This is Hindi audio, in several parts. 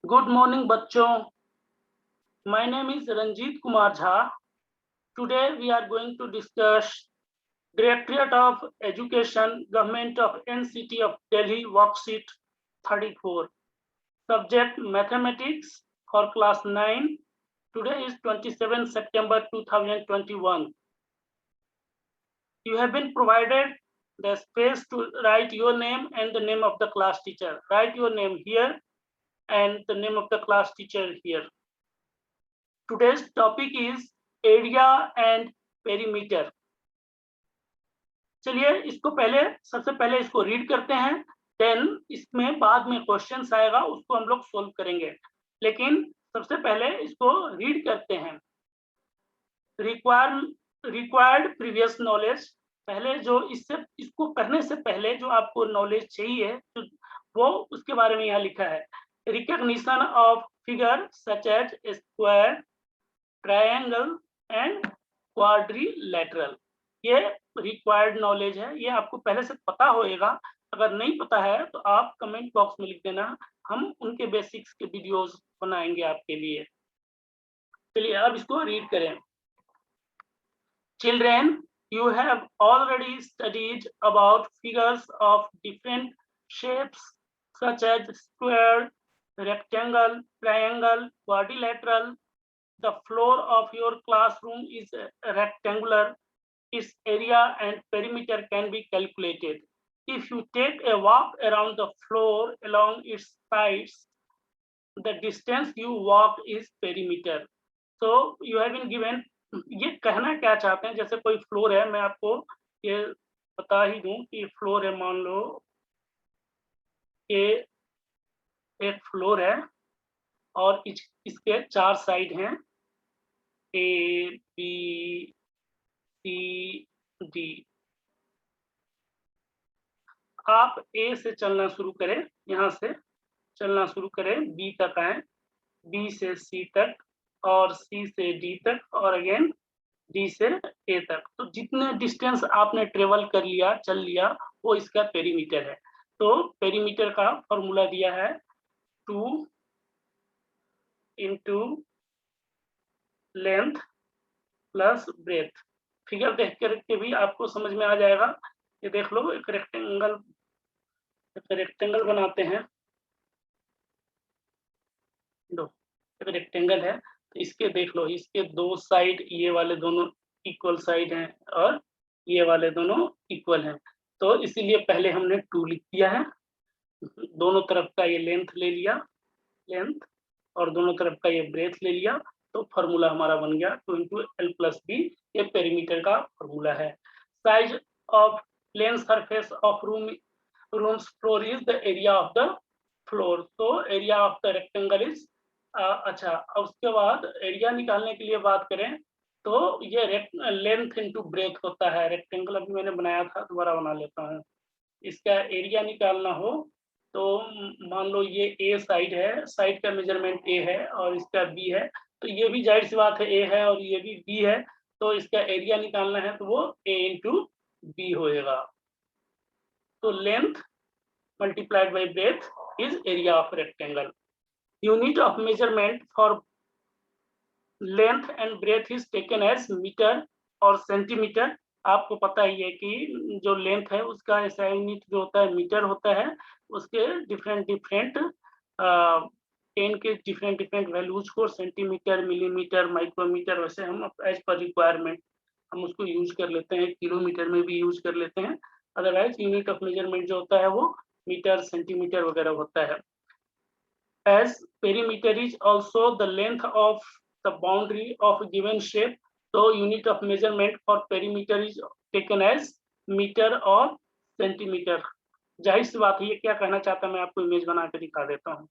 गुड मॉर्निंग बच्चों, my name is Ranjit Kumar Jha. Today we are going to discuss Directorate of Education, Government of NCT of Delhi, Worksheet 34. Subject Mathematics for class 9. Today is 27 September 2021. You have been provided the space to write your name and the name of the class teacher. Write your name here and the name of the class teacher here. Today's topic is area and perimeter. चलिए इसको सबसे पहले इसको रीड करते हैं, देन इसमें बाद में क्वेश्चंस आएगा, उसको हम लोग सोल्व करेंगे। लेकिन सबसे पहले इसको रीड करते हैं। रिक्वायर्ड प्रीवियस नॉलेज, पहले जो इसको करने से पहले जो आपको नॉलेज चाहिए वो उसके बारे में यहाँ लिखा है। Recognition of figure such as square, triangle and quadrilateral, ये रिक्वायर्ड नॉलेज है। ये आपको पहले से पता होएगा, अगर नहीं पता है तो आप कमेंट बॉक्स में लिख देना, हम उनके बेसिक्स के वीडियोस बनाएंगे आपके लिए। चलिए अब इसको रीड करें। Children, you have already studied about figures of different shapes such as square, rectangle, triangle, quadrilateral. The floor of your classroom is rectangular. Its area and perimeter can be calculated. If you take a walk around the floor along its sides, the distance you walk is perimeter. So you have been given, ये कहना क्या चाहते हैं, जैसे कोई फ्लोर है, मैं आपको ये बता ही दूं कि फ्लोर है, मान लो ये एक फ्लोर है और इसके 4 साइड हैं, A, B, C, D। आप A से चलना शुरू करें, यहाँ से चलना शुरू करें, B तक आए, B से C तक और C से D तक और अगेन D से A तक। तो जितने डिस्टेंस आपने ट्रेवल कर लिया, चल लिया, वो इसका पेरीमीटर है। तो पेरीमीटर का फॉर्मूला दिया है 2 into length plus breadth. Figure देख करके भी आपको समझ में आ जाएगा। ये देख लो, एक रेक्टेंगल बनाते हैं, एक रेक्टेंगल है, तो इसके देख लो, इसके 2 साइड, ये वाले दोनों इक्वल साइड हैं और ये वाले दोनों इक्वल हैं। तो इसीलिए पहले हमने 2 लिख दिया है, दोनों तरफ का ये लेंथ ले लिया, लेंथ, और दोनों तरफ का ये ब्रेथ ले लिया, तो फॉर्मूला हमारा बन गया 2 इंटू एल प्लस बी। ये पेरीमीटर का फॉर्मूला है। Size of plane surface of rooms floor is the area of the floor. तो area of the rectangle is अच्छा, अब उसके बाद एरिया निकालने के लिए बात करें तो ये लेंथ इंटू ब्रेथ होता है। रेक्टेंगल अभी मैंने बनाया था, दोबारा बना लेता हूँ। इसका एरिया निकालना हो तो मान लो ये ए साइड है, साइड का मेजरमेंट ए है और इसका बी है, तो ये भी जाहिर सी बात है ए है और ये भी बी है, तो इसका एरिया निकालना है तो वो ए इंटू बी होएगा। तो length multiplied by breadth is area of rectangle. Unit of measurement for length and breadth is taken as metre और सेंटीमीटर। आपको पता ही है कि जो लेंथ है उसका ऐसा यूनिट जो होता है मीटर होता है, उसके डिफरेंट टेन के डिफरेंट वैल्यूज को सेंटीमीटर, मिलीमीटर, माइक्रोमीटर, वैसे हम एज पर रिक्वायरमेंट हम उसको यूज कर लेते हैं, किलोमीटर में भी यूज कर लेते हैं। अदरवाइज यूनिट ऑफ मेजरमेंट जो होता है वो मीटर, सेंटीमीटर वगैरह होता है। As perimeter is also the length of the boundary of a given shape, so unit of measurement for perimeter is taken as meter और centimeter। जाहिर सी बात है, ये क्या कहना चाहता है, मैं आपको इमेज बना के दिखा देता हूँ।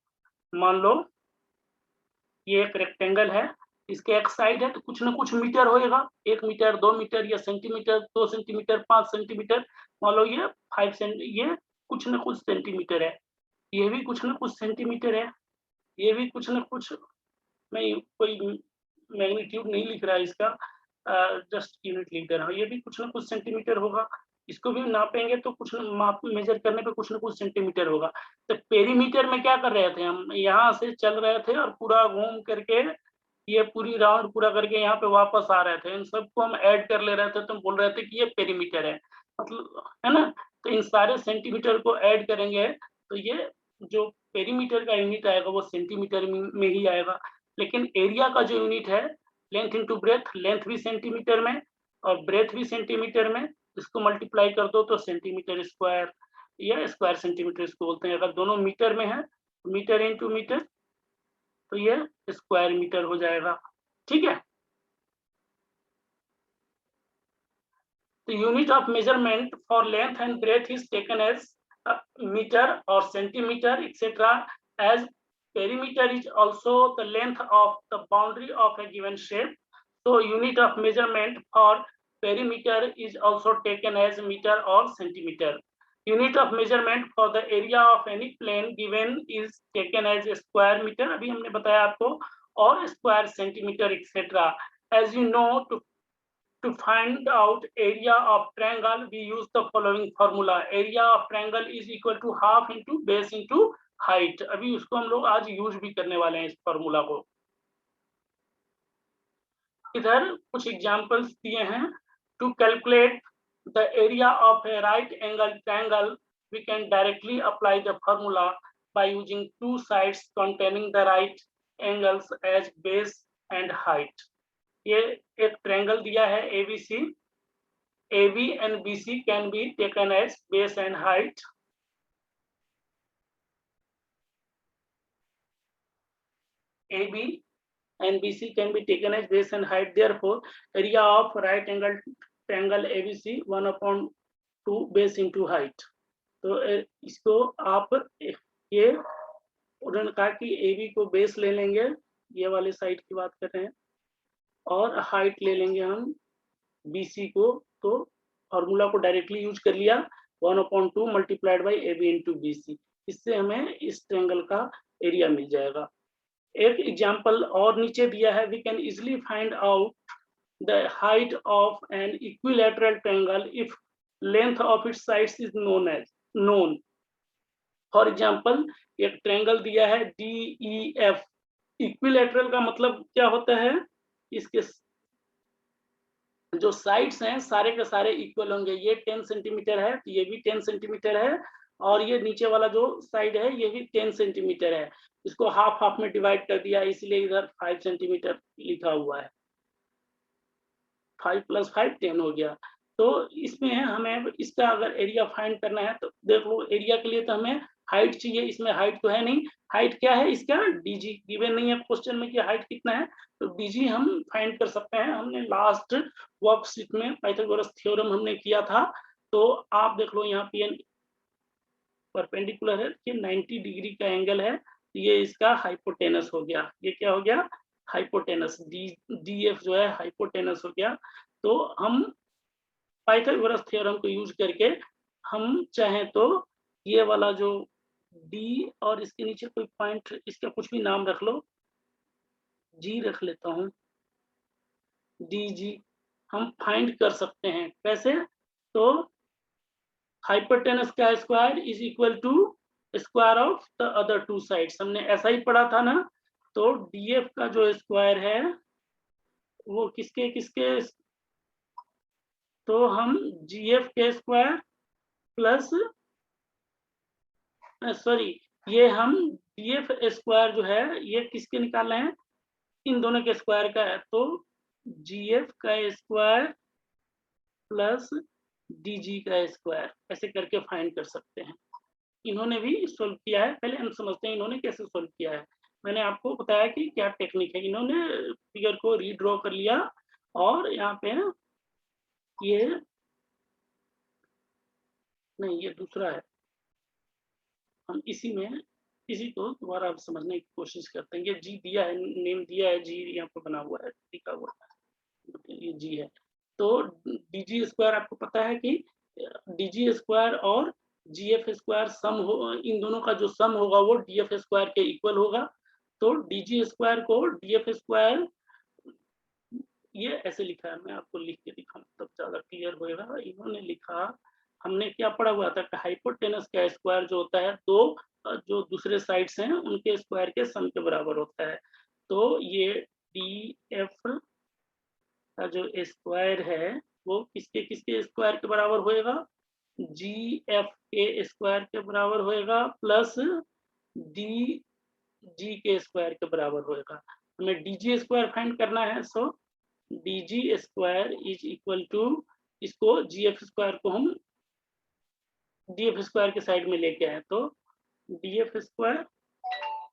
मान लो ये एक रेक्टेंगल है, इसके एक साइड है तो कुछ ना कुछ मीटर होएगा, 1 मीटर, 2 मीटर या सेंटीमीटर, 2 सेंटीमीटर, 5 सेंटीमीटर। मान लो ये 5 सेंटीमीटर, ये कुछ ना कुछ सेंटीमीटर है, ये भी कुछ ना कुछ सेंटीमीटर है, ये भी कुछ ना कुछ, मैं कोई मैग्नीट्यूड नहीं लिख रहा है इसका, जस्ट यूनिट लिख दे रहा हूँ, ये भी कुछ ना कुछ सेंटीमीटर होगा। इसको भी नापेंगे तो कुछ माप मेजर करने पे कुछ ना कुछ सेंटीमीटर होगा। तो पेरीमीटर में क्या कर रहे थे हम, यहाँ से चल रहे थे और पूरा घूम करके ये पूरी राउंड पूरा करके यहाँ पे वापस आ रहे थे। इन सबको हम ऐड कर ले रहे थे, तो हम बोल रहे थे कि ये पेरीमीटर है, मतलब है ना। तो इन सारे सेंटीमीटर को ऐड करेंगे तो ये जो पेरीमीटर का यूनिट आएगा वो सेंटीमीटर में ही आएगा। लेकिन एरिया का जो यूनिट है, लेंथ इंटू ब्रेथ, लेंथ भी सेंटीमीटर में और ब्रेथ भी सेंटीमीटर में, इसको मल्टीप्लाई कर दो तो सेंटीमीटर स्क्वायर या स्क्वायर सेंटीमीटर इसको बोलते हैं। अगर दोनों मीटर में है, मीटर इंटू मीटर, तो ये स्क्वायर मीटर हो जाएगा। ठीक है। The unit of measurement for length and breadth is taken as meter or centimeter, etc. As perimeter is also the length of the boundary of a given shape. So unit of measurement for perimeter is also taken as meter or centimeter. Unit of measurement for the area of any plane given is taken as a square meter. अभी हमने बताया आपको, और square centimeter, etc. As you know, to find out area of triangle, we use the following formula. Area of triangle is equal to half into base into height. अभी उसको हम लोग आज यूज भी करने वाले हैं इस फॉर्मूला को। इधर कुछ एग्जांपल्स दिए हैं। To calculate the area of a right angle triangle, we can directly apply the formula by using two sides containing the right angles as base and height. ये एक ट्रायंगल दिया है ABC, AB and BC can be taken as base and height. AB and BC can be taken as base and height. Therefore, area of right angle triangle ABC 1/2 base into height. तो इसको आप ये उन्होंने कहा कि AB को बेस ले लेंगे, ये वाले साइड की बात कर रहे हैं, और हाइट ले लेंगे हम BC को। तो फॉर्मूला को डायरेक्टली यूज कर लिया, 1/2 multiplied by AB into BC। इससे हमें इस ट्रायंगल का एरिया मिल जाएगा। एक एग्जांपल और नीचे दिया है, we can easily find out the height of an equilateral triangle if length of its sides is known. For example, एक ट्रायंगल दिया है DEF। इक्विलैटरल का मतलब क्या होता है, इसके जो साइड्स हैं सारे के सारे इक्वल होंगे। ये 10 सेंटीमीटर है तो ये भी 10 सेंटीमीटर है, और ये नीचे वाला जो साइड है ये भी 10 सेंटीमीटर है। इसको हाफ हाफ में डिवाइड कर दिया, इसलिए इधर 5 सेंटीमीटर लिखा हुआ है। 5 + 5 10 हो गया। तो इसमें हमें इसका अगर एरिया फाइंड करना है तो देख लो, एरिया के लिए तो हमें हाइट चाहिए, इसमें हाइट तो है नहीं। हाइट क्या है इसका, DG गिवन नहीं है क्वेश्चन में कि हाइट कितना है, तो DG हम फाइंड कर सकते हैं। हमने लास्ट वर्कशीट में पाइथागोरस थ्योरम हमने किया था, तो आप देख लो यहाँ पे परपेंडिकुलर है, ये 90 डिग्री का एंगल है, ये इसका हाइपोटेनस हो गया। ये क्या हो गया, हाइपोटेनस। DF जो है हाइपोटेनस हो गया। तो हम पाइथागोरस थ्योरम को यूज करके हम चाहें तो ये वाला जो D और इसके नीचे कोई पॉइंट, इसका कुछ भी नाम रख लो, G रख लेता हूँ, DG, हम फाइंड कर सकते हैं। कैसे, तो हाइपोटेनस का square is equal to square of the other two sides, हमने ऐसा ही पढ़ा था ना। तो DF का जो स्क्वायर है वो किसके किसके, तो हम GF के स्क्वायर प्लस सॉरी, ये हम DF स्क्वायर जो है ये किसके निकाल रहे हैं, इन दोनों के स्क्वायर का है। तो GF का स्क्वायर प्लस DG का स्क्वायर, ऐसे करके फाइंड कर सकते हैं। इन्होंने भी सोल्व किया है, पहले हम समझते हैं इन्होंने कैसे सोल्व किया है। मैंने आपको बताया कि क्या टेक्निक है। इन्होंने फिगर को रीड्रॉ कर लिया और यहाँ पे ये नहीं, ये दूसरा है, हम इसी में इसी को दोबारा आप समझने की कोशिश करते हैं। ये जी दिया है, नेम दिया है, जी यहाँ पे बना हुआ है, लिखा हुआ है, ये जी है। तो DG स्क्वायर आपको पता है कि DG स्क्वायर और GF स्क्वायर सम हो, इन दोनों का जो सम होगा वो DF स्क्वायर के इक्वल होगा। तो DG स्क्वायर को DF स्क्वायर, ये ऐसे लिखा है, मैं आपको लिख के दिखाऊं तब ज्यादा क्लियर होगा। इन्होंने लिखा हमने क्या पढ़ा हुआ था कि हाइपोटेनस का स्क्वायर जो होता है दो जो दूसरे साइड्स हैं उनके स्क्वायर के सम के बराबर होता है। तो ये डी एफ का जो स्क्वायर है वो किसके किसके स्क्वायर के बराबर होएगा, जी एफ के स्क्वायर के बराबर होएगा प्लस डी जी के स्क्वायर के बराबर होएगा। हमें डी जी स्क्वायर फाइंड करना है, so D G square is equal to, इसको जी एफ स्क्वायर को हम डी एफ स्क्वायर के साइड में लेके आए तो D F square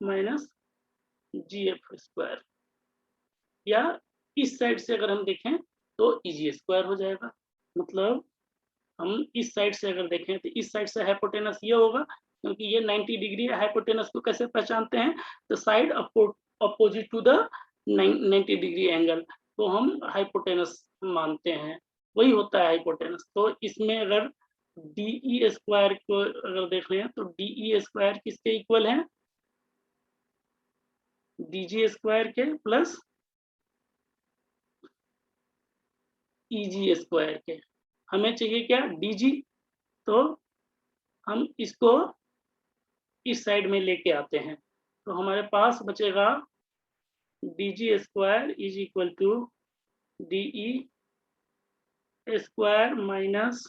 minus G F square, या इस साइड से अगर हम देखें तो इजी स्क्वायर हो जाएगा। मतलब हम इस साइड से अगर देखें तो इस साइड से हाइपोटेनस ये होगा, क्योंकि ये 90 डिग्री है। हाइपोटेनस को कैसे पहचानते हैं, the side opposite to the 90 degree angle, तो हम हाइपोटेनस मानते हैं, वही होता है हाइपोटेनस। तो इसमें अगर डीई स्क्वायर को अगर देख रहे हैं तो डीई स्क्वायर किसके इक्वल है, डीजी स्क्वायर के प्लस ईजी स्क्वायर के। हमें चाहिए क्या, डीजी, तो हम इसको इस साइड में लेके आते हैं तो हमारे पास बचेगा DG square is equal to DE square minus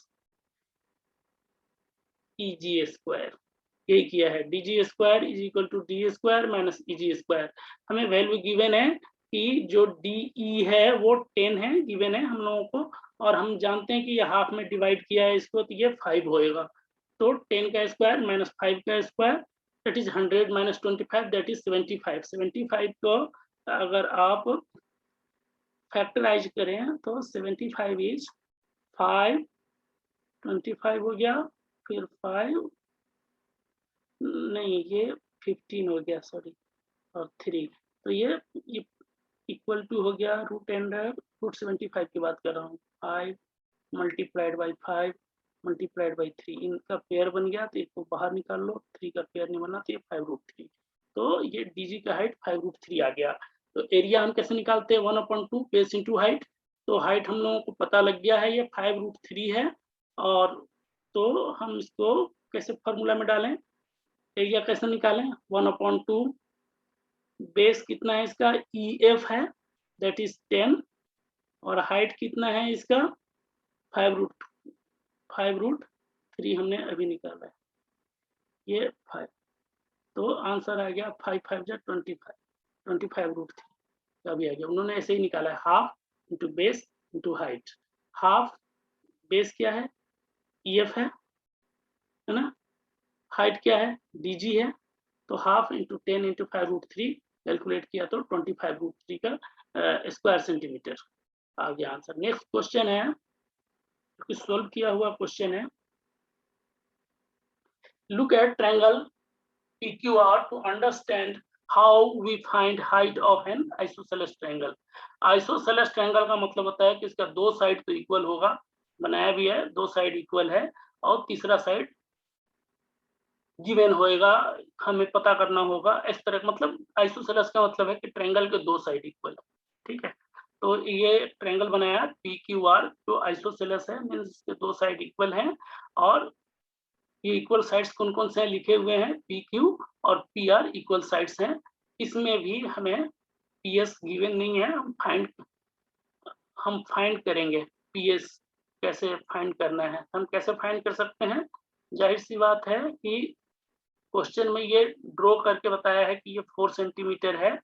EG square. यही किया है, DG square is equal to D square minus EG square. हमें वैल्यू गिवन है कि जो डीई है वो 10 है, गिवन है हम लोगों को, और हम जानते हैं कि ये हाफ में डिवाइड किया है इसको, तो ये 5 होएगा। तो 10 का स्क्वायर माइनस 5 का square that is 100 minus 25 that is 75। 75 को अगर आप फैक्टराइज करें तो 75 इज 5, 25 हो गया, फिर 5 नहीं ये 15 हो गया, सॉरी, और 3, तो ये इक्वल टू हो गया रूट 75 की बात कर रहा हूँ, 5 मल्टीप्लाइड बाई 5 मल्टीप्लाइड बाई 3, इनका पेयर बन गया तो इसको बाहर निकाल लो, 3 का पेयर नहीं बना तो ये 5√3, तो ये डीजी का हाइट 5√3 आ गया। तो एरिया हम कैसे निकालते हैं, 1/2 बेस इंटू हाइट। तो हाइट हम लोगों को पता लग गया है, ये 5√3 है, और तो हम इसको कैसे फॉर्मूला में डालें, एरिया कैसे निकालें, 1/2 बेस कितना है इसका, ई एफ है दैट इज 10, और हाइट कितना है इसका 5√3 हमने अभी निकाला है, ये 5, तो आंसर आ गया 5 5 जा 25√3 का भी आ गया। उन्होंने ऐसे ही निकाला है, half into base into height. Half base क्या है, ई एफ है ना, हाइट क्या है, डीजी है, तो हाफ इंटू 10 इंटू 5√3 कैलकुलेट किया तो 25√3 का स्क्वायर सेंटीमीटर आ गया आंसर। नेक्स्ट क्वेश्चन है, सोल्व किया हुआ क्वेश्चन है, look at triangle PQR to understand how we find height of an isosceles triangle। isosceles triangle का मतलब होता है कि इसका दो साइड तो इक्वल होगा, बनाया भी है, दो साइड इक्वल है, और तीसरा साइड गिवन होएगा, हमें पता करना होगा। इस तरह मतलब आइसोसेलेस का मतलब है कि ट्रायंगल के दो साइड इक्वल, ठीक है। तो ये ट्रायंगल बनाया PQR जो आइसोसेलेस है, मींस इसके दो साइड इक्वल हैं, और ये इक्वल साइड्स कौन कौन से लिखे हुए हैं, PQ और PR इक्वल साइड्स हैं। इसमें भी हमें PS गिवन नहीं है, हम फाइंड करेंगे PS कैसे फाइंड करना है। हम कैसे फाइंड कर सकते हैं, जाहिर सी बात है कि क्वेश्चन में ये ड्रॉ करके बताया है कि ये 4 सेंटीमीटर है,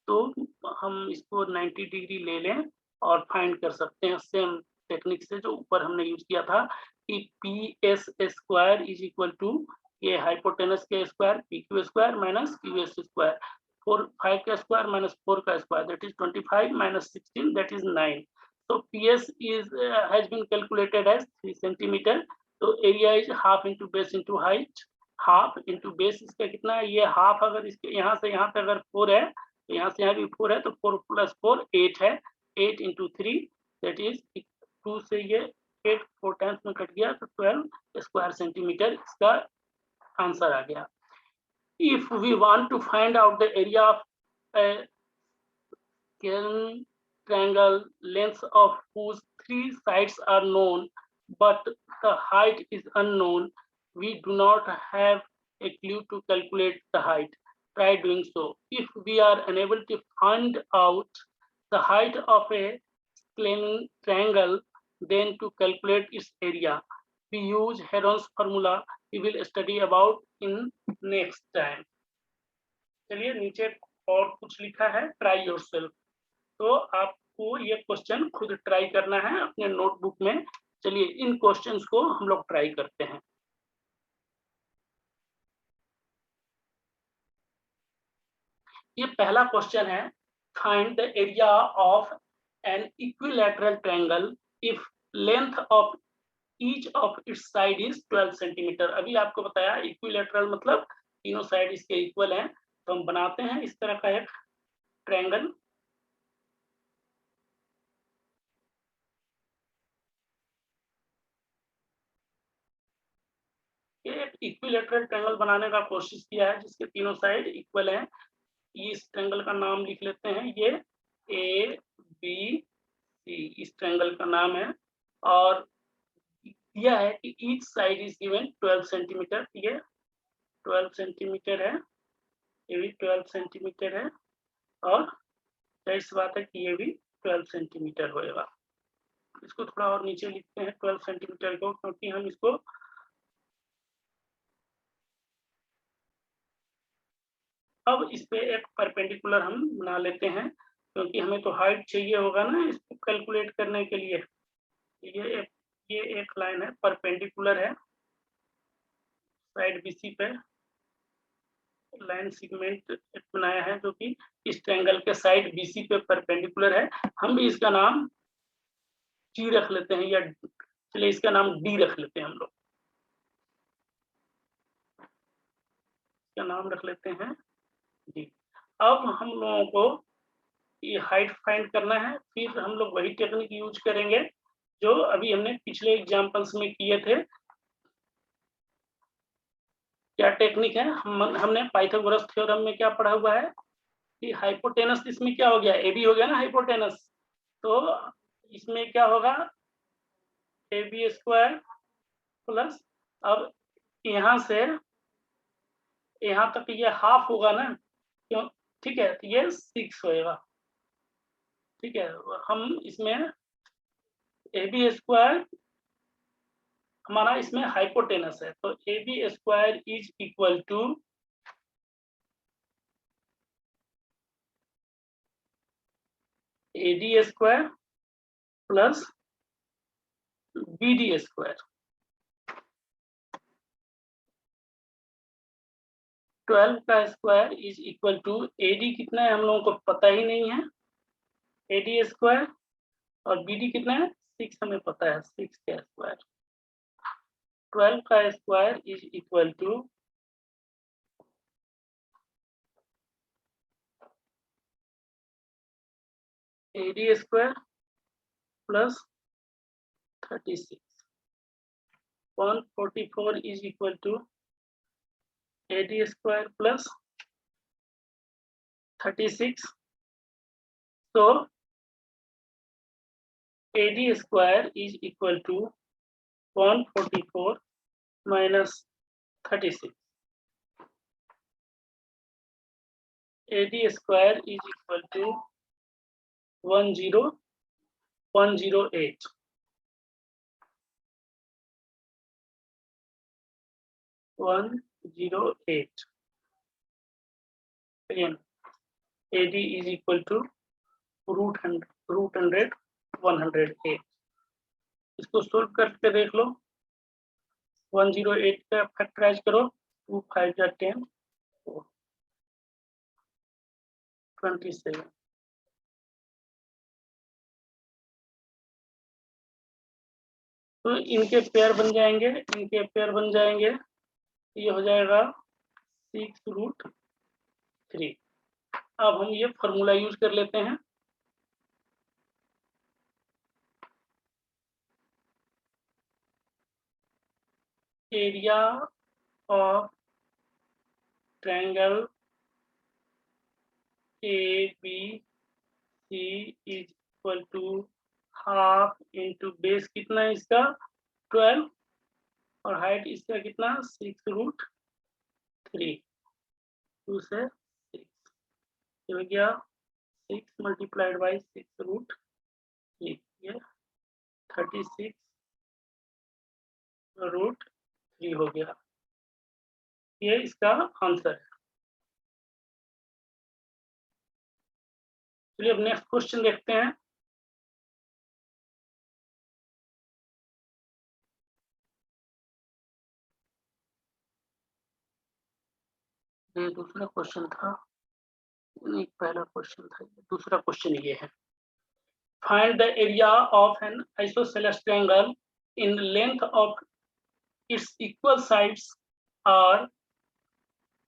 तो हम इसको 90 डिग्री ले लें और फाइंड कर सकते हैं सेम टेक्निक से जो ऊपर हमने यूज किया था कि PS square is equal to ये हाइपोटेनस के square PQ square minus QS square, 5 का स्क्वायर माइनस 4 का square that is 25 minus 16 that is 9। तो PS is has been calculated as 3 centimetre. तो area is half into base into height, half into base इसका कितना है, ये हाफ अगर इसके यहाँ से यहाँ पे अगर 4 है तो यहाँ से यहाँ भी 4 है, तो 4 + 4 8 है, 8 इंटू 3 दैट इज 2 से ये 8 4 टाइम्स में कट गया तो 12 स्क्वायर सेंटीमीटर इसका आंसर आ गया। If we want to find out the area of triangle lengths of whose 3 sides are known, but the height is unknown. We do not have a clue to calculate the height. Try doing so. If we are unable to find out the height of a triangle, then to calculate its area, we use Heron's formula. We will study about in next time. चलिए नीचे और कुछ लिखा है, ट्राई योरसेल्फ। तो आपको ये क्वेश्चन खुद ट्राई करना है अपने नोटबुक में। चलिए इन क्वेश्चंस को हम लोग ट्राई करते हैं। ये पहला क्वेश्चन है, find the area of an equilateral triangle if length of each of its side is 12 centimetre. अभी आपको बताया इक्विलैटरल मतलब तीनों साइड इसके इक्वल हैं। तो हम बनाते हैं इस तरह का एक ट्रायंगल। एक इक्विलैटरल ट्रायंगल बनाने का कोशिश किया है जिसके तीनों साइड इक्वल हैं। इस ट्रायंगल का नाम लिख लेते हैं, ये ए बी सी इस ट्रायंगल का नाम है। और दिया है कि each side is given 12 centimetre. ये 12 सेंटीमीटर है, ये भी 12 सेंटीमीटर है, और जाहिर सी बात है कि ये भी 12 सेंटीमीटर होएगा। इसको थोड़ा और नीचे लिखते हैं 12 सेंटीमीटर को, क्योंकि हम इसको अब इस पे एक परपेंडिकुलर हम बना लेते हैं, क्योंकि हमें तो हाइट चाहिए होगा ना इसको कैलकुलेट करने के लिए। ये एक लाइन है, परपेंडिकुलर है, साइड बीसी पे लाइन सेगमेंट बनाया है जो कि इस ट्रायंगल के साइड बीसी पे परपेंडिकुलर है। हम भी इसका नाम जी रख लेते हैं, या चलिए इसका नाम डी रख लेते हैं हम लोग। इसका नाम रख लेते हैं डी। अब हम लोगों को ये हाइट फाइंड करना है। फिर हम लोग वही टेक्निक यूज करेंगे जो अभी हमने पिछले एग्जांपल्स में किए थे। क्या टेक्निक है? हमने पाइथागोरस थ्योरम में क्या पढ़ा हुआ है कि हाइपोटेनस, इसमें क्या हो गया, ए बी हो गया ना हाइपोटेनस। तो इसमें क्या होगा, ए बी स्क्वायर प्लस, अब यहाँ से यहाँ तक ये हाफ होगा ना, क्यों? ठीक है, तो ये 6 होएगा। ठीक है, हम इसमें ए बी स्क्वायर हमारा इसमें हाइपोटेनस है, तो A B square is equal to A D square plus B D square. 12 का square is equal to A D कितना है हम लोगों को पता ही नहीं है, ए डी स्क्वायर, और बी डी कितना है 6 हमें पता है, 6 का स्क्वायर। 12 का square is equal to A D square plus 36। 144 is equal to AD square plus 36. So AD square is equal to 144 minus 36. AD square is equal to 10108. Again, AD is equal to root 100 108। इसको सोल्व करके देख लो। 108 का फैक्टराइज करो, 2 5 जा 10 27। तो इनके पेयर बन जाएंगे, इनके पेयर बन जाएंगे, ये हो जाएगा 6√3। अब हम ये फॉर्मूला यूज कर लेते हैं। Area of triangle A B C is equal to half into base कितना है इसका 12 और हाइट इसका कितना 6√3, 2 से 6 हो गया 6 मल्टीप्लाइड बाई 6√3, ये 36√3 हो गया। ये इसका आंसर है। चलिए अब नेक्स्ट क्वेश्चन देखते हैं। ये दूसरा क्वेश्चन था, नहीं पहला क्वेश्चन था, दूसरा क्वेश्चन ये है। Find the area of an isosceles triangle in length of its equal sides are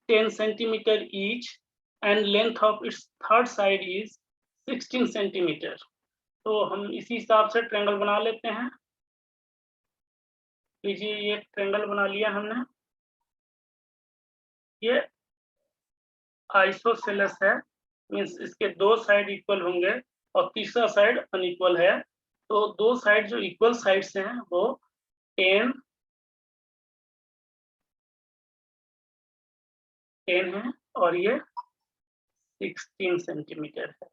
10 centimeter each and length of its third side is 16 centimeter। तो हम इसी हिसाब से ट्रायंगल बना लेते हैं। लीजिए ये ट्रायंगल बना लिया हमने, ये आइसोसेलेस है, मींस इसके दो साइड इक्वल होंगे और तीसरा साइड अनइक्वल है। तो दो साइड जो इक्वल साइड्स हैं वो 10 है और ये 16 सेंटीमीटर है।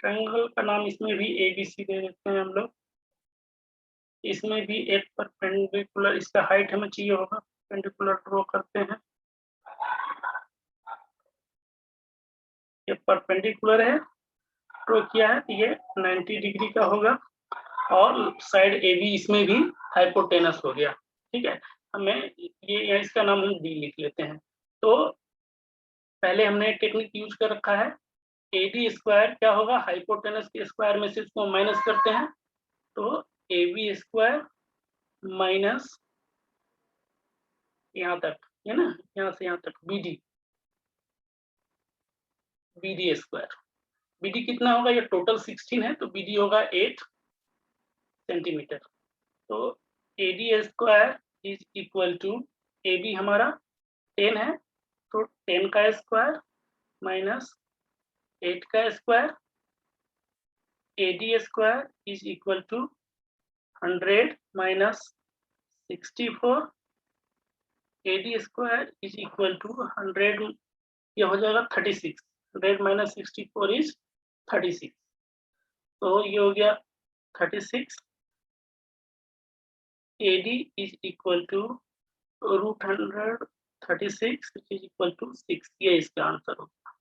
ट्रायंगल का नाम इसमें भी ABC दे देते हैं हम लोग। इसमें भी एक परपेंडिकुलर, इसका हाइट हमें चाहिए होगा, परपेंडिकुलर ड्रॉ करते हैं। ये परपेंडिकुलर है, ड्रॉ किया है, ये 90 डिग्री का होगा और साइड AB इसमें भी हाइपोटेनस हो गया। ठीक है, हमें ये इसका नाम हम D लिख लेते हैं। तो पहले हमने टेक्निक यूज कर रखा है, AD स्क्वायर क्या होगा, हाइपोटेनस के स्क्वायर में से इसको माइनस करते हैं, तो AB स्क्वायर माइनस यहाँ तक है ना, यहाँ से यहाँ तक BD स्क्वायर। BD कितना होगा, ये टोटल 16 है तो BD होगा 8 सेंटीमीटर। तो AD square is equal to, AB हमारा 10 है तो 10 का स्क्वायर माइनस 8 का square, AD square is equal to 100 minus 64, AD square is equal to 100, ये हो जाएगा 36, 100 माइनस 64 इज 36, तो ये हो गया 36। AD is equal to √136 is equal to 6, ये इसका आंसर होगा।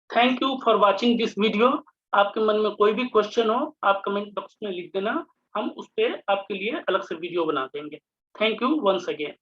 Thank you for watching this video. आपके मन में कोई भी क्वेश्चन हो आप कमेंट बॉक्स में लिख देना, हम उस पर आपके लिए अलग से वीडियो बना देंगे। Thank you once again.